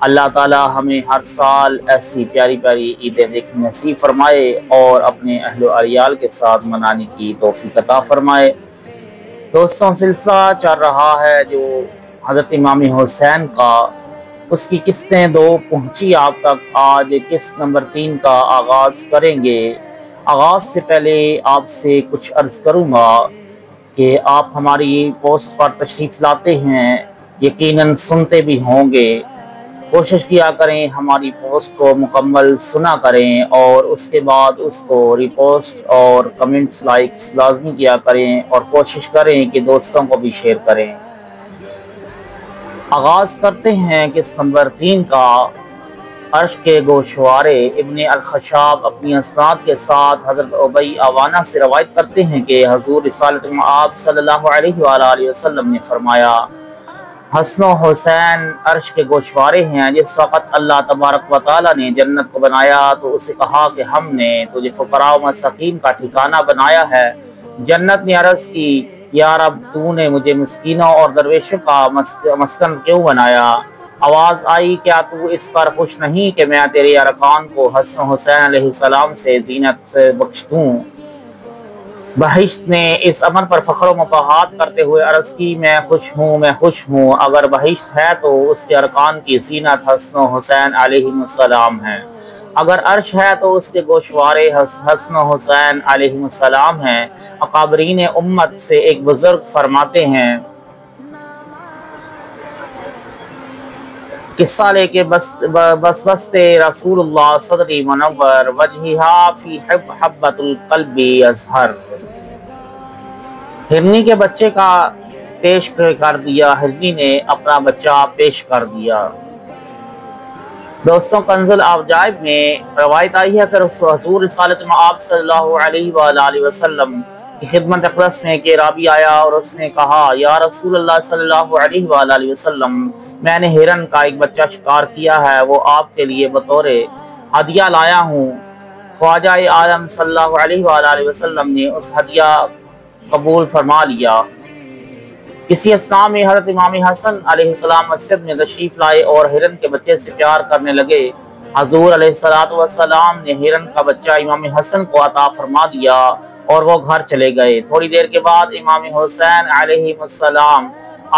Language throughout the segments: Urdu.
اللہ تعالی ہمیں ہر سال ایسی پیاری پیاری عیدیں دیکھنے نصیب فرمائے اور اپنے اہل و عیال کے ساتھ منانے کی توفیق عطا فرمائے۔ دوستوں، سلسلہ چل رہا ہے جو حضرت امام حسین کا، اس کی قسطیں دو پہنچی آپ تک۔ آج قسط نمبر 3 کا آغاز کریں گے۔ آغاز سے پہلے آپ سے کچھ عرض کروں گا کہ آپ ہماری پوسٹ پر تشریف لاتے ہیں، یقیناً سنتے بھی ہوں گے۔ کوشش کیا کریں ہماری پوسٹ کو مکمل سنا کریں اور اس کے بعد اس کو ریپوسٹ اور کمنٹس لائکس لازمی کیا کریں اور کوشش کریں کہ دوستوں کو بھی شیئر کریں۔ آغاز کرتے ہیں قسط نمبر 3 کا۔ عرش کے گوشوارے ابن الخشاب اپنی اسناد کے ساتھ حضرت ابی عوانہ سے روایت کرتے ہیں کہ حضور رسالت مآب صلی اللہ علیہ وآلہ وسلم نے فرمایا، حسن و حسین عرش کے گوشوارے ہیں۔ جس وقت اللہ تبارک و تعالیٰ نے جنت کو بنایا تو اسے کہا کہ ہم نے تجھے فقراء و مساکین کا ٹھکانہ بنایا ہے۔ جنت نے عرض کی، یا رب، تو نے مجھے مسکینوں اور درویشوں کا مسکن کیوں بنایا؟ آواز آئی، کیا تو اس پر خوش نہیں کہ میں تیرے ارکان کو حسن و حسین علیہ السلام سے زینت سے بخش دوں؟ بہشت نے اس امر پر فخر و مباحات کرتے ہوئے عرض کی، میں خوش ہوں، میں خوش ہوں۔ اگر بہشت ہے تو اس کے ارکان کی زینت حسن و حسین علیہ السلام ہے، اگر عرش ہے تو اس کے گوشوارے حسن و حسین علیہ السلام ہیں۔ اکابرین امت سے ایک بزرگ فرماتے ہیں، قصہ لے کے بس رسول اللہ صدری منور وجہہا فی حبۃ القلب اظہر۔ ہرنی کے بچے کا پیش کر دیا، ہرنی نے اپنا بچہ پیش کر دیا۔ دوستوں، کنز العجائب میں روایت آئی ہے کہ حضور رسالت مآب صلی اللہ علیہ وآلہ وسلم کی خدمت اقدس میں کہ رابی آیا اور اس نے کہا، یا رسول اللہ صلی اللہ علیہ وآلہ وسلم، میں نے ہرن کا ایک بچہ شکار کیا ہے، وہ آپ کے لیے بطور ہدیہ لایا ہوں۔ خواجہ عالم صلی اللہ علیہ وآلہ وسلم نے اس ہدیہ قبول فرما لیا۔ کسی اثناء میں حضرت امام حسن علیہ السلام مسجد میں تشریف لائے اور ہرن کے بچے سے پیار کرنے لگے۔ حضور علیہ السلام نے ہرن کا بچہ امام حسن کو عطا فرما دیا اور وہ گھر چلے گئے۔ تھوڑی دیر کے بعد امام حسین علیہ السلام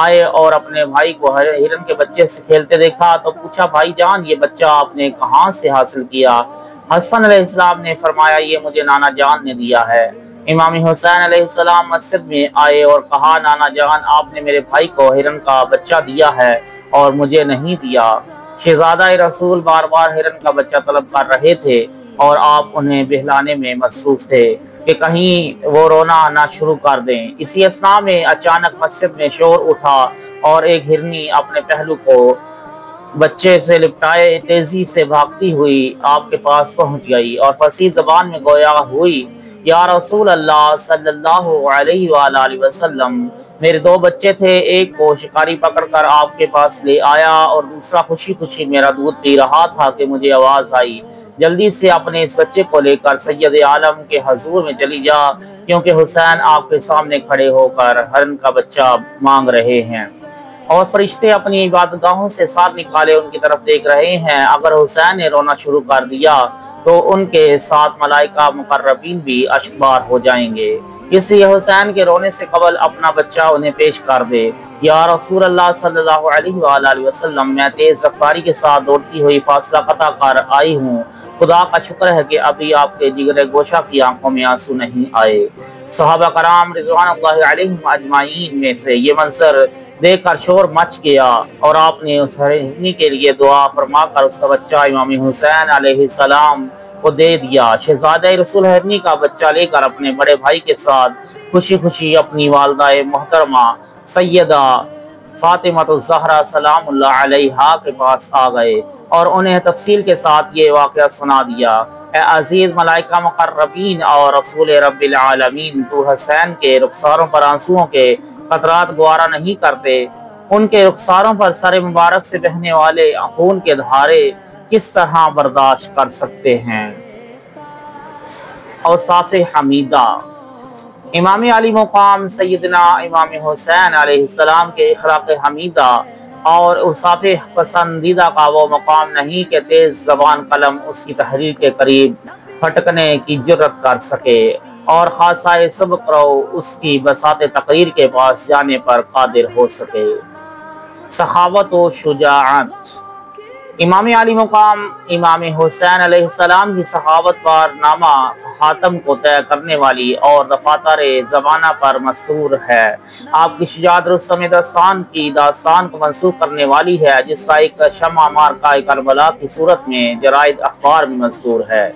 آئے اور اپنے بھائی کو ہرن کے بچے سے کھیلتے دیکھا تو پوچھا، بھائی جان، یہ بچہ آپ نے کہاں سے حاصل کیا؟ حسن علیہ السلام نے فرمایا، یہ مجھے نانا جان نے دیا ہے۔ امام حسین علیہ السلام مسجد میں آئے اور کہا، نانا جان، آپ نے میرے بھائی کو ہرن کا بچہ دیا ہے اور مجھے نہیں دیا۔ شہزادہ رسول بار بار ہرن کا بچہ طلب کر رہے تھے اور آپ انہیں بہلانے میں مصروف تھے کہ کہیں وہ رونا نہ شروع کر دیں۔ اسی اثناء میں اچانک مسجد میں شور اٹھا اور ایک ہرنی اپنے پہلو کو بچے سے لپٹائے تیزی سے بھاگتی ہوئی آپ کے پاس پہنچ گئی اور فصیح زبان میں گویا ہوئی، یا رسول اللہ صلی اللہ علیہ وآلہ وسلم، میرے 2 بچے تھے، ایک کو شکاری پکڑ کر آپ کے پاس لے آیا اور دوسرا خوشی خوشی میرا دودھ پی رہا تھا کہ مجھے آواز آئی، جلدی سے اپنے اس بچے کو لے کر سید عالم کے حضور میں چلی جا، کیونکہ حسین آپ کے سامنے کھڑے ہو کر ہرن کا بچہ مانگ رہے ہیں اور فرشتے اپنی عبادتگاہوں سے ساتھ نکالے ان کی طرف دیکھ رہے ہیں۔ اگر حسین نے رونا شروع کر دیا تو ان کے ساتھ ملائکہ مقربین بھی اشکبار ہو جائیں گے، اس لیے حسین کے رونے سے قبل اپنا بچہ انہیں پیش کر دے۔ یا رسول اللہ صلی اللہ علیہ وآلہ وسلم، میں تیز رفتاری کے ساتھ دوڑتی ہوئی فاصلہ قطع کر آئی ہوں، خدا کا شکر ہے کہ ابھی آپ کے جگر گوشہ کی آنکھوں میں آنسو نہیں آئے۔ صحابہ کرام رضوان اللہ علیہم اجمعین میں سے یہ منظر دیکھ کر شور مچ گیا اور آپ نے اس ہرنی کے لیے دعا فرما کر اس کا بچہ امام حسین علیہ السلام کو دے دیا۔ شہزادہ رسول ہرنی کا بچہ لے کر اپنے بڑے بھائی کے ساتھ خوشی خوشی اپنی والدہ محترمہ سیدہ فاطمہ الزہرا سلام اللہ علیہا کے پاس آ گئے اور انہیں تفصیل کے ساتھ یہ واقعہ سنا دیا۔ اے عزیز ملائکہ مقربین اور رسول رب العالمین، تو حسین کے رخساروں پر آنسوؤں کے قطرات گوارا نہیں کرتے، ان کے رخساروں پر سر مبارک سے بہنے والے خون کے دھارے کس طرح برداشت کر سکتے ہیں؟ اوصاف حمیدہ۔ امام علی مقام سیدنا امام حسین علیہ السلام کے اخلاق حمیدہ اور اصحاب پسندیدہ کا وہ مقام نہیں کہ تیز زبان قلم اس کی تحریر کے قریب پھٹکنے کی جرت کر سکے، اور خاصہ سبق رو اس کی بساط تقریر کے پاس جانے پر قادر ہو سکے۔ سخاوت و شجاعت۔ امام علی مقام امام حسین علیہ السلام کی سخاوت پر نامہ حاتم کو طے کرنے والی اور دفاتر زمانہ پر مشہور ہے۔ آپ کی شجاعت رستم داستان کی داستان کو منسوخ کرنے والی ہے، جس کا ایک شمع مارکہ کربلا کی صورت میں جرائد اخبار میں مذکور ہے۔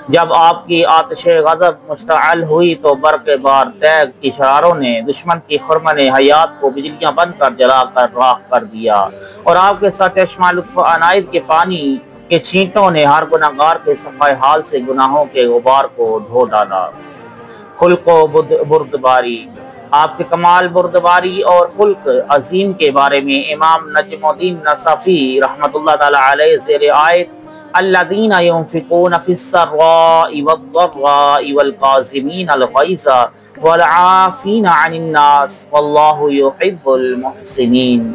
جب آپ کی آتش غضب مشتعل ہوئی تو برق بار تیغ کی شراروں نے دشمن کی خرمن حیات کو بجلیاں بند کر جلا کر راکھ کر دیا، اور آپ کے ساتھ چشمہ لطف عنایت کے پانی کے چھینٹوں نے ہر گناہگار کے صفحہ حال سے گناہوں کے غبار کو دھو ڈالا۔ خلق و بردباری۔ آپ کے کمال بردباری اور خلق عظیم کے بارے میں امام نجم الدین نصفی رحمۃ اللہ تعالی علیہ زیر آیت الذین ينفقون فی السراء والضراء والکاظمین الغیظ والعافین عن الناس واللہ یحب المحسنین،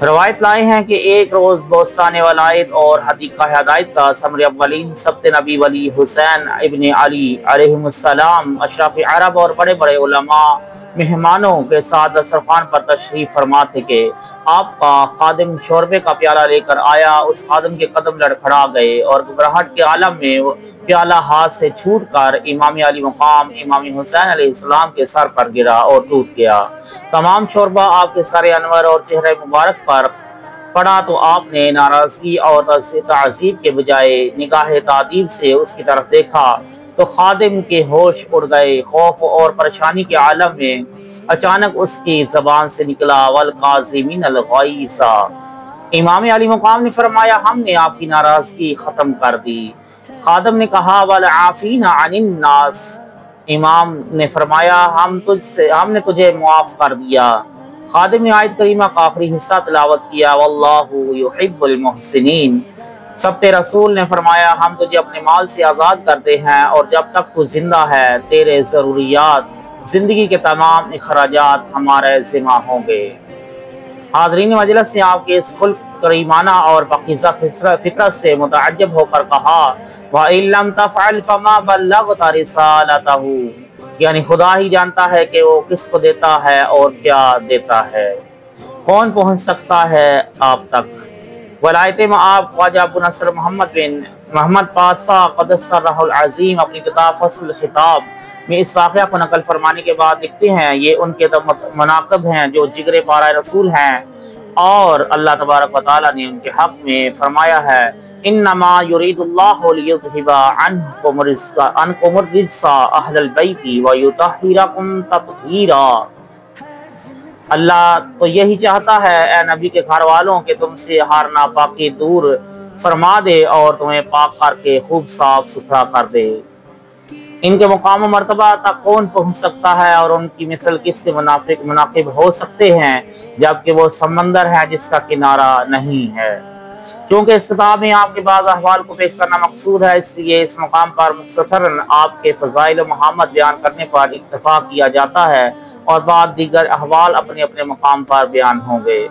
روایت لائے ہیں کہ ایک روز بوستان ولایت اور حدیقہ ہدایت کا ثمر اولین سبت نبی ولی حسین ابن علی علیہ السلام اشراف عرب اور بڑے بڑے علماء مہمانوں کے ساتھ دسترخوان پر تشریف فرما تھے کہ آپ کا خادم شوربے کا پیالہ لے کر آیا۔ اس خادم کے قدم لڑکھڑا گئے اور گھبراہٹ کے عالم میں پیالہ ہاتھ سے چھوٹ کر امام علی مقام امام حسین علیہ السلام کے سر پر گرا اور ٹوٹ گیا۔ تمام شوربہ آپ کے سر انور اور چہرے مبارک پر پڑا تو آپ نے ناراضگی اور تعذیب کے بجائے نگاہ تعدیب سے اس کی طرف دیکھا تو خادم کے ہوش اڑ گئے۔ خوف اور پریشانی کے عالم میں اچانک اس کی زبان سے نکلا والقاظمین الغیظ۔ امام علی مقام نے فرمایا ہم نے آپ کی ناراضگی ختم کر دی۔ خادم نے کہا والعافین عن الناس، امام نے فرمایا ہم نے تجھے معاف کر دیا۔ خادم نے آیت کریمہ کا آخری حصہ تلاوت کیا واللہ یحب المحسنین۔ سبت رسول نے فرمایا ہم تجھے اپنے مال سے آزاد کرتے ہیں، اور جب تک تو زندہ ہے تیرے ضروریات زندگی کے تمام اخراجات ہمارے ذمہ ہوں گے۔ حاضرین مجلس نے آپ کے اس خلق کریمانہ اور پاکیزہ فطرت سے متعجب ہو کر کہا وَإِن لَمْ تَفْعَلْ فَمَا بَلَّغْتَ رِسَالَتَهُ، یعنی خدا ہی جانتا ہے کہ وہ کس کو دیتا ہے اور کیا دیتا ہے، کون پہنچ سکتا ہے آپ تک۔ ولایت مآب خواجہ ابو نصر محمد بن محمد پاشا قدس سرہ العظیم اپنی کتاب فصل الخطاب میں اس واقعہ کو نقل فرمانے کے بعد لکھتے ہیں یہ ان کے مناقب ہیں جو جگر پارہ رسول ہیں، اور اللہ تبارک و تعالیٰ نے ان کے حق میں فرمایا ہے انما یرید اللہ لیذھب عنکم الرجس اہل البیت ویطہرکم تطہیرا، اللہ تو یہی چاہتا ہے اے نبی کے گھر والوں کہ تم سے ہر ناپاکی دور فرما دے اور تمہیں پاک کر کے خوب صاف ستھرا کر دے۔ ان کے مقام و مرتبہ تک کون پہنچ سکتا ہے اور ان کی مثل کس کے مناقب ہو سکتے ہیں جبکہ وہ سمندر ہے جس کا کنارہ نہیں ہے۔ چونکہ اس کتاب میں آپ کے بعض احوال کو پیش کرنا مقصود ہے، اس لیے اس مقام پر مختصراً آپ کے فضائل و محمد بیان کرنے پر اکتفا کیا جاتا ہے، اور بعد دیگر احوال اپنے اپنے مقام پر بیان ہوں گے۔